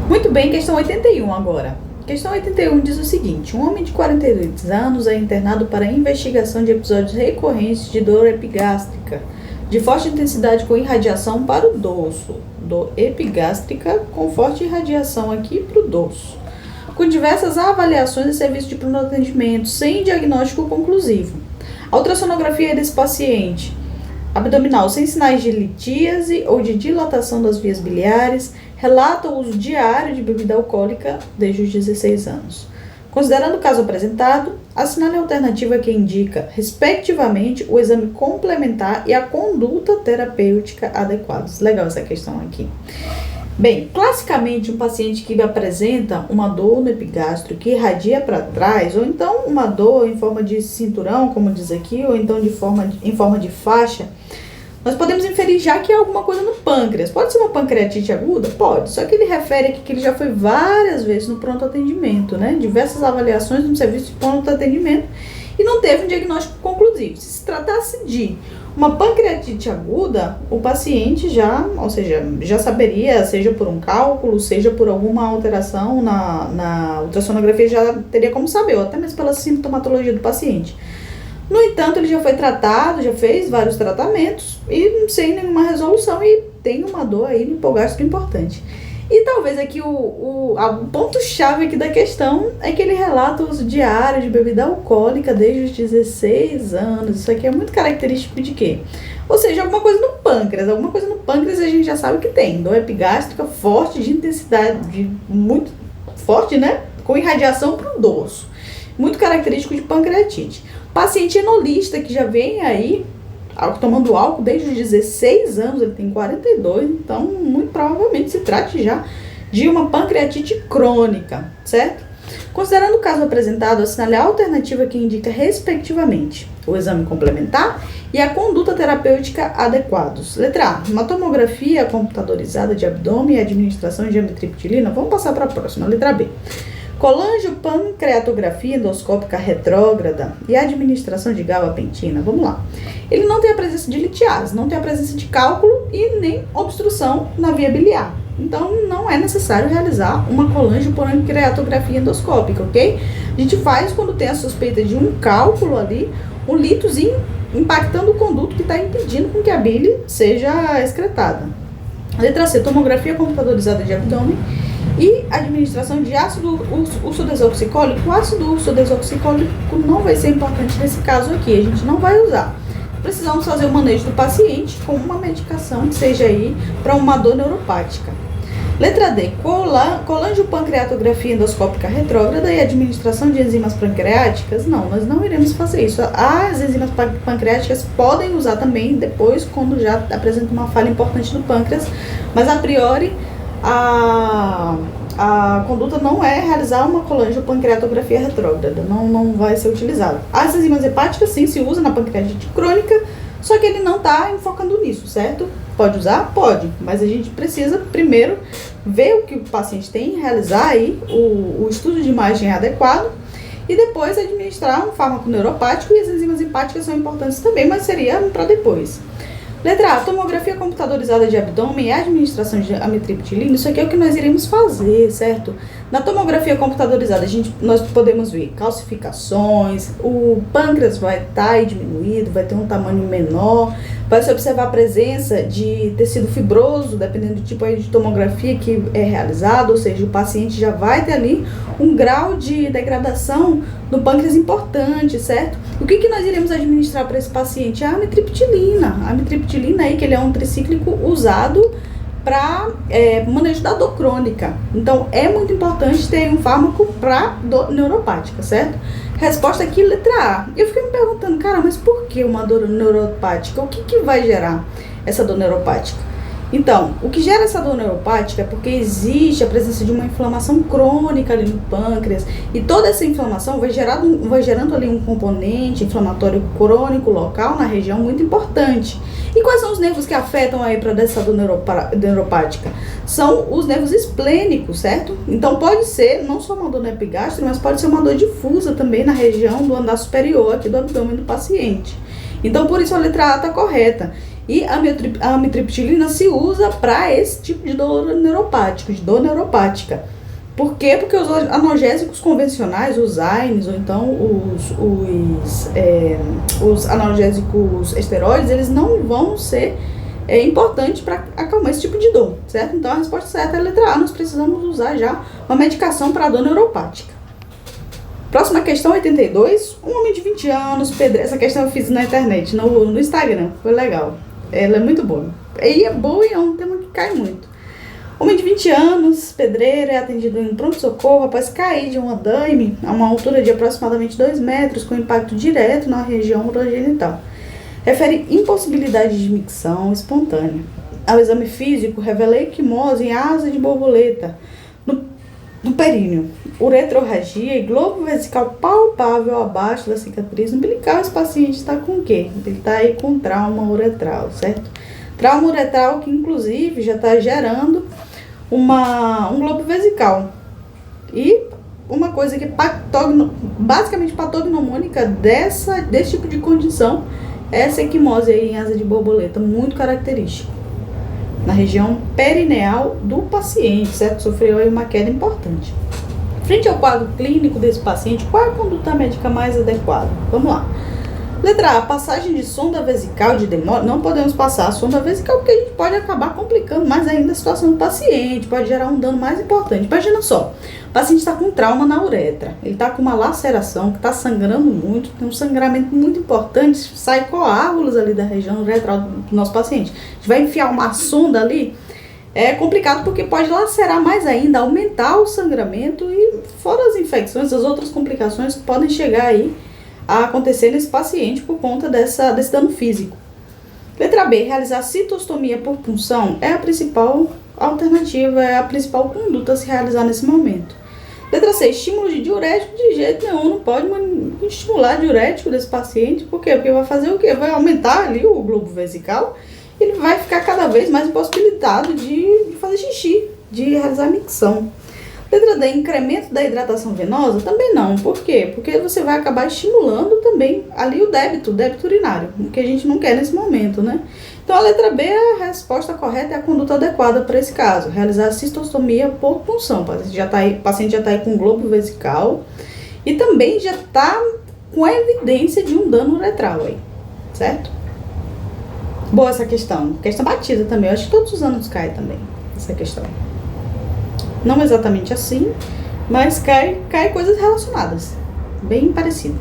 Muito bem, questão 81 agora. Questão 81 diz o seguinte: um homem de 42 anos é internado para investigação de episódios recorrentes de dor epigástrica de forte intensidade com irradiação para o dorso. Dor epigástrica com forte irradiação aqui para o dorso. Com diversas avaliações e serviço de pronto atendimento, sem diagnóstico conclusivo. A ultrassonografia desse paciente abdominal sem sinais de litíase ou de dilatação das vias biliares, relata o uso diário de bebida alcoólica desde os 16 anos. Considerando o caso apresentado, assinale a alternativa que indica, respectivamente, o exame complementar e a conduta terapêutica adequados. Legal essa questão aqui. Bem, classicamente um paciente que apresenta uma dor no epigastro que irradia para trás, ou então uma dor em forma de cinturão, como diz aqui, ou então em forma de faixa, nós podemos inferir já que é alguma coisa no pâncreas. Pode ser uma pancreatite aguda? Pode. Só que ele refere aqui que ele já foi várias vezes no pronto atendimento, né? Diversas avaliações no serviço de pronto atendimento e não teve um diagnóstico conclusivo. Se tratasse de uma pancreatite aguda, o paciente já saberia, seja por um cálculo, seja por alguma alteração na ultrassonografia, já teria como saber, ou até mesmo pela sintomatologia do paciente. No entanto, ele já foi tratado, já fez vários tratamentos e sem nenhuma resolução e tem uma dor aí no hipogástrico importante. E talvez aqui o ponto-chave aqui da questão é que ele relata o uso diário de bebida alcoólica desde os 16 anos. Isso aqui é muito característico de quê? Ou seja, alguma coisa no pâncreas. Alguma coisa no pâncreas a gente já sabe que tem. Dor epigástrica forte, de intensidade muito forte, né? Com irradiação para o dorso. Muito característico de pancreatite. Paciente enolista que já vem aí tomando álcool desde os 16 anos, ele tem 42, então muito provavelmente se trate já de uma pancreatite crônica, certo? Considerando o caso apresentado, assinale a alternativa que indica respectivamente o exame complementar e a conduta terapêutica adequados. Letra A, uma tomografia computadorizada de abdômen e administração de amitriptilina. Vamos passar para a próxima, letra B. Colangiopancreatografia endoscópica retrógrada e administração de gabapentina. Vamos lá. Ele não tem a presença de litiase, não tem a presença de cálculo e nem obstrução na via biliar. Então, não é necessário realizar uma colangiopancreatografia endoscópica, ok? A gente faz quando tem a suspeita de um cálculo ali, um litozinho impactando o conduto que está impedindo com que a bile seja excretada. Letra C, tomografia computadorizada de abdômen e administração de ácido ursodesoxicólico. O ácido ursodesoxicólico não vai ser importante nesse caso aqui, a gente não vai usar. Precisamos fazer o manejo do paciente com uma medicação que seja aí para uma dor neuropática. Letra D, colangiopancreatografia endoscópica retrógrada e administração de enzimas pancreáticas. Não, nós não iremos fazer isso. As enzimas pancreáticas podem usar também depois, quando já apresenta uma falha importante no pâncreas, mas a priori a conduta não é realizar uma colangiopancreatografia retrógrada, não vai ser utilizada. As enzimas hepáticas sim se usa na pancreatite crônica, só que ele não está enfocando nisso, certo? Pode usar? Pode, mas a gente precisa primeiro ver o que o paciente tem, realizar aí o estudo de imagem adequado e depois administrar um fármaco neuropático, e as enzimas hepáticas são importantes também, mas seria para depois. Letra A, tomografia computadorizada de abdômen e administração de amitriptilina. Isso aqui é o que nós iremos fazer, certo? Na tomografia computadorizada, nós podemos ver calcificações, o pâncreas vai estar diminuído, vai ter um tamanho menor, vai se observar a presença de tecido fibroso, dependendo do tipo aí de tomografia que é realizado, ou seja, o paciente já vai ter ali um grau de degradação do pâncreas importante, certo? O que nós iremos administrar para esse paciente? A amitriptilina. A amitriptilina aí, que ele é um tricíclico usado para manejo da dor crônica. Então, é muito importante ter um fármaco para dor neuropática, certo? Resposta aqui, letra A. Eu fiquei me perguntando, cara, mas por que uma dor neuropática? O que vai gerar essa dor neuropática? Então, o que gera essa dor neuropática é porque existe a presença de uma inflamação crônica ali no pâncreas, e toda essa inflamação vai gerando ali um componente inflamatório crônico local na região muito importante. E quais são os nervos que afetam aí para essa dor neuropática? São os nervos esplênicos, certo? Então pode ser não só uma dor no epigastro, mas pode ser uma dor difusa também na região do andar superior aqui do abdômen do paciente. Então por isso a letra A está correta. E a amitriptilina se usa para esse tipo de dor neuropático, de dor neuropática. Por quê? Porque os analgésicos convencionais, os AINES, ou então os analgésicos esteroides, eles não vão ser importantes para acalmar esse tipo de dor, certo? Então a resposta certa é a letra A, nós precisamos usar já uma medicação para dor neuropática. Próxima questão, 82. Um homem de 20 anos, pedreiro. Essa questão eu fiz na internet, no Instagram, foi legal. Ela é muito boa. E é boa e é um tema que cai muito. Homem de 20 anos, pedreiro, é atendido em pronto-socorro após cair de um andaime a uma altura de aproximadamente 2 metros com impacto direto na região urogenital. Refere impossibilidade de micção espontânea. Ao exame físico, revela equimose em asa de borboleta no períneo, uretrorragia e globo vesical palpável abaixo da cicatriz umbilical. Esse paciente está com o quê? Ele está aí com trauma uretral, certo? Trauma uretral que, inclusive, já está gerando um globo vesical. E uma coisa que é basicamente patognomônica desse tipo de condição é essa equimose aí em asa de borboleta, muito característico. Na região perineal do paciente, certo? Sofreu aí uma queda importante. Frente ao quadro clínico desse paciente, qual é a conduta médica mais adequada? Vamos lá. Letra A, passagem de sonda vesical de demora. Não podemos passar a sonda vesical porque a gente pode acabar complicando mais ainda a situação do paciente, pode gerar um dano mais importante. Imagina só, o paciente está com trauma na uretra, ele está com uma laceração que está sangrando muito, tem um sangramento muito importante, sai coágulos ali da região uretral do nosso paciente. A gente vai enfiar uma sonda ali, é complicado porque pode lacerar mais ainda, aumentar o sangramento e fora as infecções, as outras complicações que podem chegar aí a acontecer nesse paciente por conta desse dano físico. Letra B, realizar citostomia por punção é a principal alternativa, é a principal conduta a se realizar nesse momento. Letra C, estímulo de diurético, de jeito nenhum, não pode estimular diurético desse paciente, por quê? Porque vai fazer o quê? Vai aumentar ali o globo vesical, ele vai ficar cada vez mais impossibilitado de fazer xixi, de realizar micção. Letra D, incremento da hidratação venosa? Também não. Por quê? Porque você vai acabar estimulando também ali o débito urinário, o que a gente não quer nesse momento, né? Então a letra B, a resposta correta é a conduta adequada para esse caso. Realizar a cistostomia por punção. O paciente já está aí com globo vesical e também já está com a evidência de um dano uretral aí, certo? Boa essa questão. Questão batida também. Eu acho que todos os anos cai também essa questão. Não exatamente assim, mas cai coisas relacionadas. Bem parecido.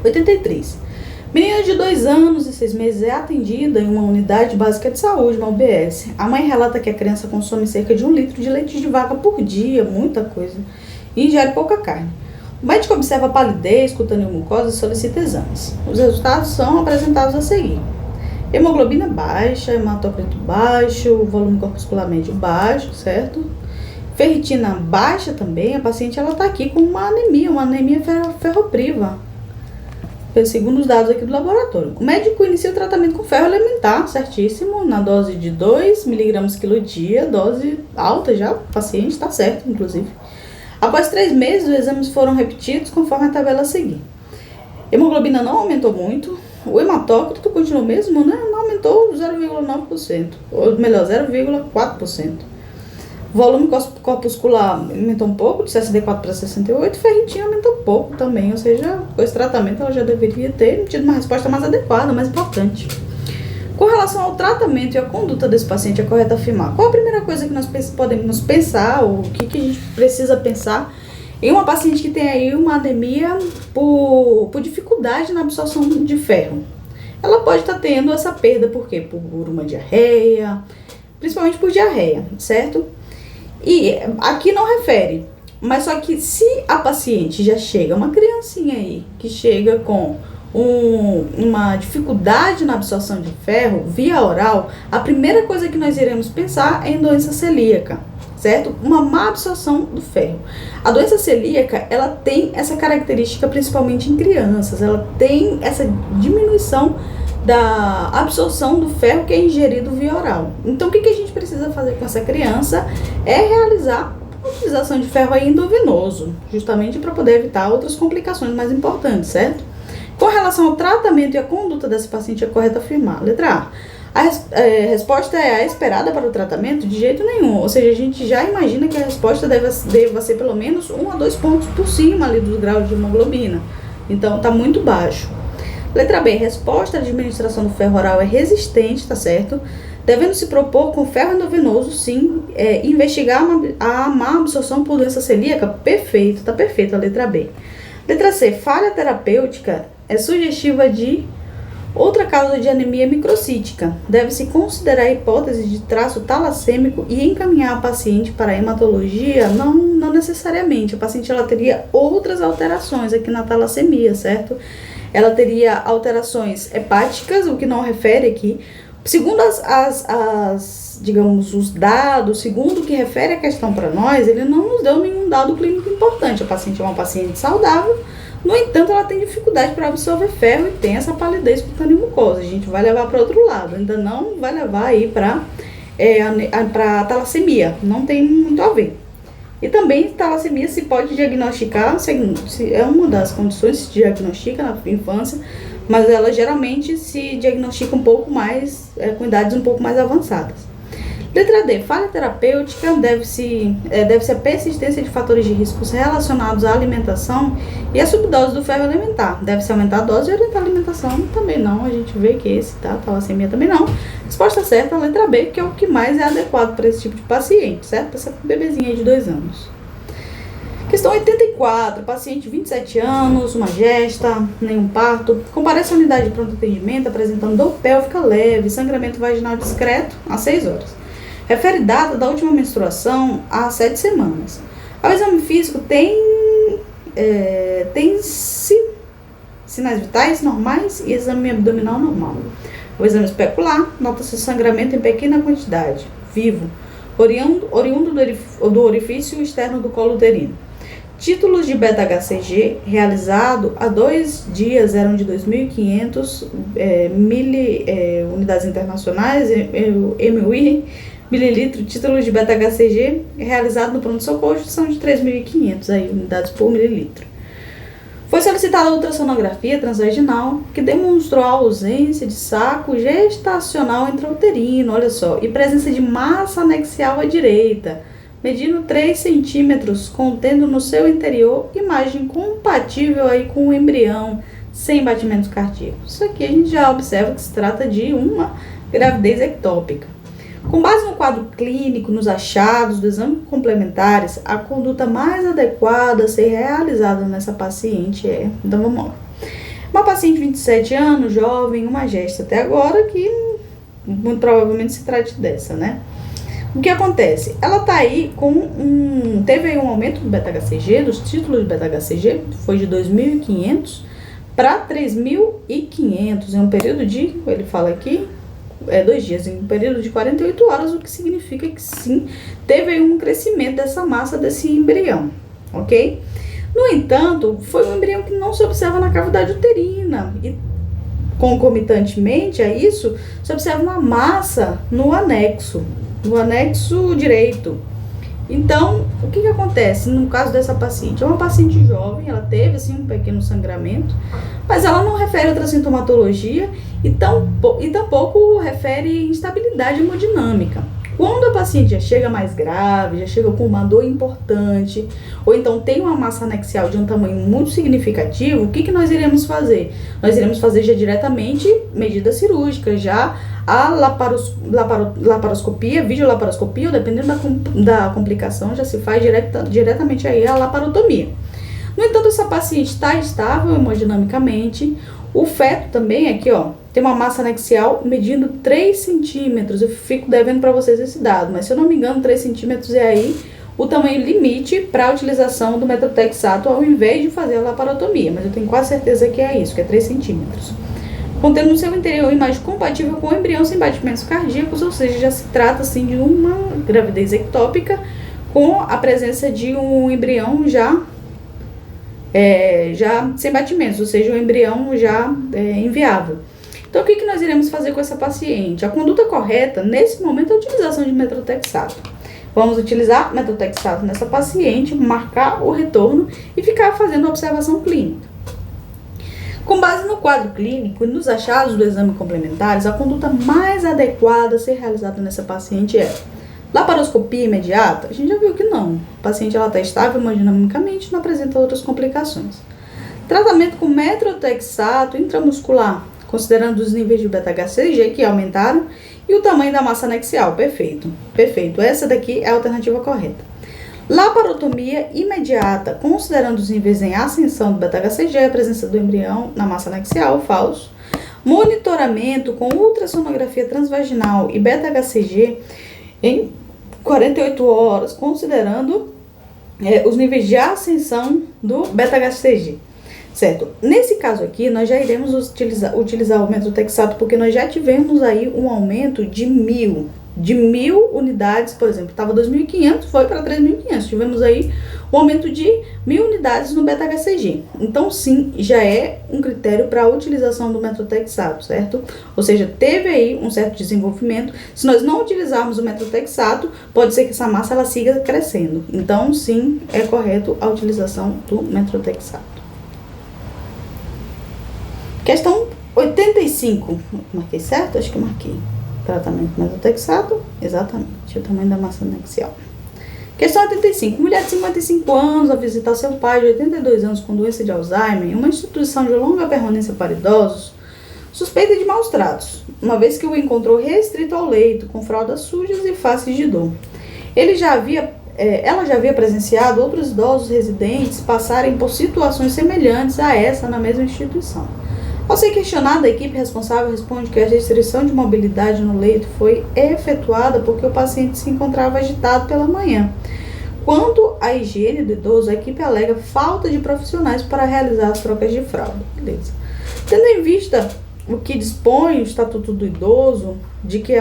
83. Menina de 2 anos e 6 meses é atendida em uma unidade básica de saúde, uma UBS. A mãe relata que a criança consome cerca de 1 litro de leite de vaca por dia, muita coisa, e ingere pouca carne. O médico observa palidez, cutânea e mucosa e solicita exames. Os resultados são apresentados a seguir. Hemoglobina baixa, hematócrito baixo, volume corpuscular médio baixo, certo? Ferritina baixa também, a paciente está aqui com uma anemia ferropriva, segundo os dados aqui do laboratório. O médico inicia o tratamento com ferro elementar, certíssimo, na dose de 2 mg quilo dia, dose alta já, o paciente está certo, inclusive. Após 3 meses, os exames foram repetidos conforme a tabela a seguir. Hemoglobina não aumentou muito, o hematócrito continuou mesmo, né? Não aumentou 0,9%, ou melhor, 0,4%. Volume corpuscular aumentou um pouco, de 64 para 68, ferritina aumentou um pouco também, ou seja, com esse tratamento ela já deveria ter tido uma resposta mais adequada, mais importante. Com relação ao tratamento e à conduta desse paciente, é correto afirmar. Qual a primeira coisa que nós podemos pensar, ou o que a gente precisa pensar em uma paciente que tem aí uma anemia por dificuldade na absorção de ferro? Ela pode estar tendo essa perda, por quê? Por uma diarreia, principalmente por diarreia, certo? E aqui não refere, mas só que se a paciente já chega, uma criancinha aí, que chega com uma dificuldade na absorção de ferro via oral, a primeira coisa que nós iremos pensar é em doença celíaca, certo? Uma má absorção do ferro. A doença celíaca, ela tem essa característica principalmente em crianças, ela tem essa diminuição da absorção do ferro que é ingerido via oral. Então, o que a gente precisa fazer com essa criança é realizar a utilização de ferro aí endovenoso, justamente para poder evitar outras complicações mais importantes, certo? Com relação ao tratamento e à conduta dessa paciente, é correto afirmar. Letra A. A resposta é a esperada para o tratamento? De jeito nenhum. Ou seja, a gente já imagina que a resposta deva ser pelo menos 1 a 2 pontos por cima ali dos graus de hemoglobina. Então, está muito baixo. Letra B. Resposta à administração do ferro oral é resistente, tá certo? Devendo se propor com ferro endovenoso, sim, investigar a má absorção por doença celíaca? Perfeito, tá perfeito a letra B. Letra C. Falha terapêutica é sugestiva de outra causa de anemia microcítica. Deve-se considerar a hipótese de traço talassêmico e encaminhar a paciente para a hematologia? Não necessariamente. A paciente ela teria outras alterações aqui na talassemia, certo? Ela teria alterações hepáticas, o que não refere aqui. Segundo digamos, os dados, segundo o que refere a questão para nós, ele não nos deu nenhum dado clínico importante. A paciente é uma paciente saudável, no entanto, ela tem dificuldade para absorver ferro e tem essa palidez cutânea e mucosa. A gente vai levar para outro lado, ainda não vai levar aí para a talassemia, não tem muito a ver. E também talassemia se pode diagnosticar, é uma das condições que se diagnostica na infância, mas ela geralmente se diagnostica um pouco mais, com idades um pouco mais avançadas. Letra D. Falha terapêutica deve-se a persistência de fatores de riscos relacionados à alimentação e à subdose do ferro elementar. Deve-se aumentar a dose e orientar a alimentação? Também não, a gente vê que esse, tá? Talassemia também não. Resposta certa, a letra B, que é o que mais é adequado para esse tipo de paciente, certo? Para essa bebezinha aí de 2 anos. Questão 84, paciente 27 anos, uma gesta, nenhum parto, comparece à unidade de pronto atendimento apresentando dor pélvica leve, sangramento vaginal discreto às 6 horas. Refere data da última menstruação a 7 semanas. Ao exame físico tem sinais vitais normais e exame abdominal normal. O exame especular, nota-se sangramento em pequena quantidade, vivo, oriundo do orifício externo do colo uterino. Títulos de beta-HCG realizado há 2 dias eram de 2.500 unidades internacionais, MUI, mililitro. Títulos de beta-HCG realizado no pronto-socorro são de 3.500 unidades por mililitro. Foi solicitada a ultrassonografia transvaginal, que demonstrou a ausência de saco gestacional intrauterino, olha só, e presença de massa anexial à direita, medindo 3 centímetros, contendo no seu interior imagem compatível aí com o embrião, sem batimentos cardíacos. Isso aqui a gente já observa que se trata de uma gravidez ectópica. Com base no quadro clínico, nos achados do exame complementares, a conduta mais adequada a ser realizada nessa paciente então vamos lá. Uma paciente de 27 anos, jovem, uma gesta até agora, que muito provavelmente se trate dessa, né? O que acontece? Ela tá aí teve aí um aumento do beta-HCG, dos títulos de beta-HCG, foi de 2.500 para 3.500 em um período de, ele fala aqui, 2 dias, em um período de 48 horas, o que significa que sim, teve aí um crescimento dessa massa desse embrião, ok? No entanto, foi um embrião que não se observa na cavidade uterina e concomitantemente a isso, se observa uma massa no anexo direito. Então, o que acontece no caso dessa paciente? É uma paciente jovem, ela teve assim um pequeno sangramento, mas ela não refere outra sintomatologia e tampouco refere instabilidade hemodinâmica. Quando a paciente já chega mais grave, já chega com uma dor importante, ou então tem uma massa anexial de um tamanho muito significativo, o que nós iremos fazer? Nós iremos fazer já diretamente medidas cirúrgicas, já a laparoscopia, videolaparoscopia, ou dependendo da complicação, já se faz diretamente aí a laparotomia. No entanto, essa paciente está estável hemodinamicamente. O feto também aqui, ó, tem uma massa anexial medindo 3 centímetros. Eu fico devendo para vocês esse dado, mas se eu não me engano, 3 centímetros é aí o tamanho limite para a utilização do metotrexato ao invés de fazer a laparotomia. Mas eu tenho quase certeza que é isso, que é 3 centímetros. Contendo no seu interior imagem compatível com o embrião sem batimentos cardíacos, ou seja, já se trata assim de uma gravidez ectópica com a presença de um embrião já sem batimentos, ou seja, um embrião já inviável. Então, o que nós iremos fazer com essa paciente? A conduta correta, nesse momento, é a utilização de metotrexato. Vamos utilizar metotrexato nessa paciente, marcar o retorno e ficar fazendo a observação clínica. Com base no quadro clínico e nos achados do exame complementares, a conduta mais adequada a ser realizada nessa paciente é laparoscopia imediata. A gente já viu que não. A paciente está estável hemodinamicamente, não apresenta outras complicações. Tratamento com metrotexato intramuscular, considerando os níveis de beta-HCG que aumentaram e o tamanho da massa anexial. Perfeito, perfeito. Essa daqui é a alternativa correta. Laparotomia imediata, considerando os níveis em ascensão do beta-HCG, a presença do embrião na massa anexial, falso. Monitoramento com ultrassonografia transvaginal e beta-HCG em 48 horas, considerando os níveis de ascensão do beta-HCG. Certo? Nesse caso aqui, nós já iremos utilizar o metrotexato, porque nós já tivemos aí um aumento de 1.000 unidades, por exemplo, estava 2.500, foi para 3.500, tivemos aí um aumento de 1.000 unidades no beta-HCG. Então, sim, já é um critério para a utilização do metrotexato, certo? Ou seja, teve aí um certo desenvolvimento. Se nós não utilizarmos o metrotexato, pode ser que essa massa ela siga crescendo. Então, sim, é correto a utilização do metrotexato. Questão 85. Marquei certo? Acho que marquei. Tratamento metrotexato, exatamente, o tamanho da massa anexial. Questão 85. Mulher de 55 anos a visitar seu pai de 82 anos com doença de Alzheimer em uma instituição de longa permanência para idosos, suspeita de maus tratos, uma vez que o encontrou restrito ao leito, com fraldas sujas e faces de dor. Ela já havia presenciado outros idosos residentes passarem por situações semelhantes a essa na mesma instituição. Ao ser questionada, a equipe responsável responde que a restrição de mobilidade no leito foi efetuada porque o paciente se encontrava agitado pela manhã. Quanto à higiene do idoso, a equipe alega falta de profissionais para realizar as trocas de fralda. Beleza. Tendo em vista o que dispõe o Estatuto do Idoso, de que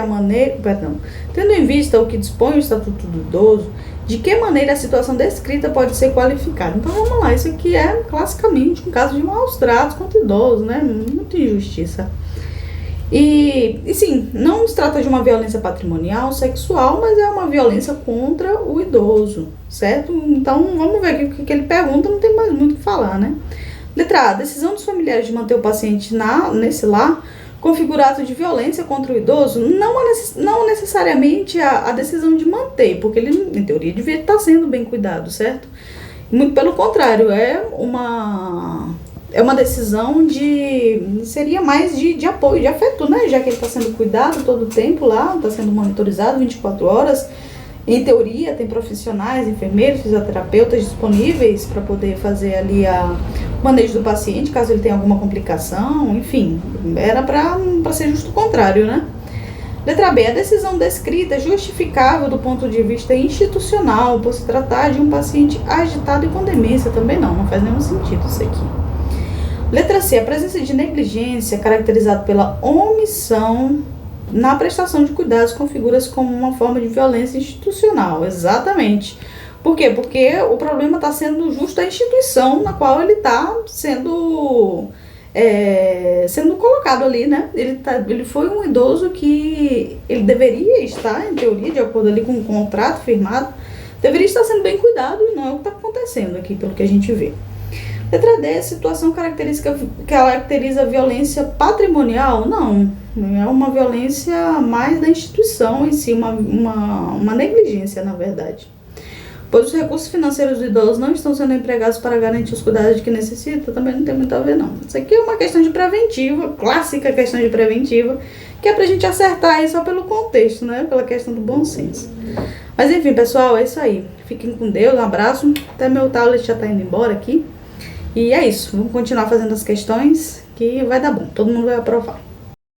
maneira a situação descrita pode ser qualificada. Então vamos lá, isso aqui é classicamente um caso de maus tratos contra idosos, né? Muita injustiça. E sim, não se trata de uma violência patrimonial, sexual, mas é uma violência contra o idoso, certo? Então vamos ver aqui o que ele pergunta, não tem mais muito o que falar, né? Letra A. Decisão dos familiares de manter o paciente nesse lar configura ato de violência contra o idoso, não necessariamente a decisão de manter, porque ele, em teoria, devia estar sendo bem cuidado, certo? Muito pelo contrário, é uma decisão seria mais de apoio, de afeto, né? Já que ele está sendo cuidado todo o tempo lá, está sendo monitorizado 24 horas. Em teoria, tem profissionais, enfermeiros, fisioterapeutas disponíveis para poder fazer ali o manejo do paciente, caso ele tenha alguma complicação, enfim, era para ser justo o contrário, né? Letra B. A decisão descrita é justificável do ponto de vista institucional, por se tratar de um paciente agitado e com demência. Também não faz nenhum sentido isso aqui. Letra C. A presença de negligência, caracterizada pela omissão na prestação de cuidados, configura-se como uma forma de violência institucional. Exatamente. Por quê? Porque o problema está sendo justo a instituição na qual ele está sendo colocado ali, né? Ele foi um idoso que ele deveria estar, em teoria, de acordo ali com o contrato firmado, deveria estar sendo bem cuidado e não é o que está acontecendo aqui, pelo que a gente vê. Letra D, situação caracteriza a violência patrimonial? Não, é uma violência mais da instituição em si, uma negligência, na verdade. Pois os recursos financeiros do idoso não estão sendo empregados para garantir os cuidados de que necessita, também não tem muito a ver, não. Isso aqui é uma questão de preventiva, clássica questão de preventiva, que é pra gente acertar aí só pelo contexto, né? Pela questão do bom senso. Mas enfim, pessoal, é isso aí. Fiquem com Deus, um abraço. Até meu tablet já tá indo embora aqui. E é isso, vamos continuar fazendo as questões que vai dar bom, todo mundo vai aprovar.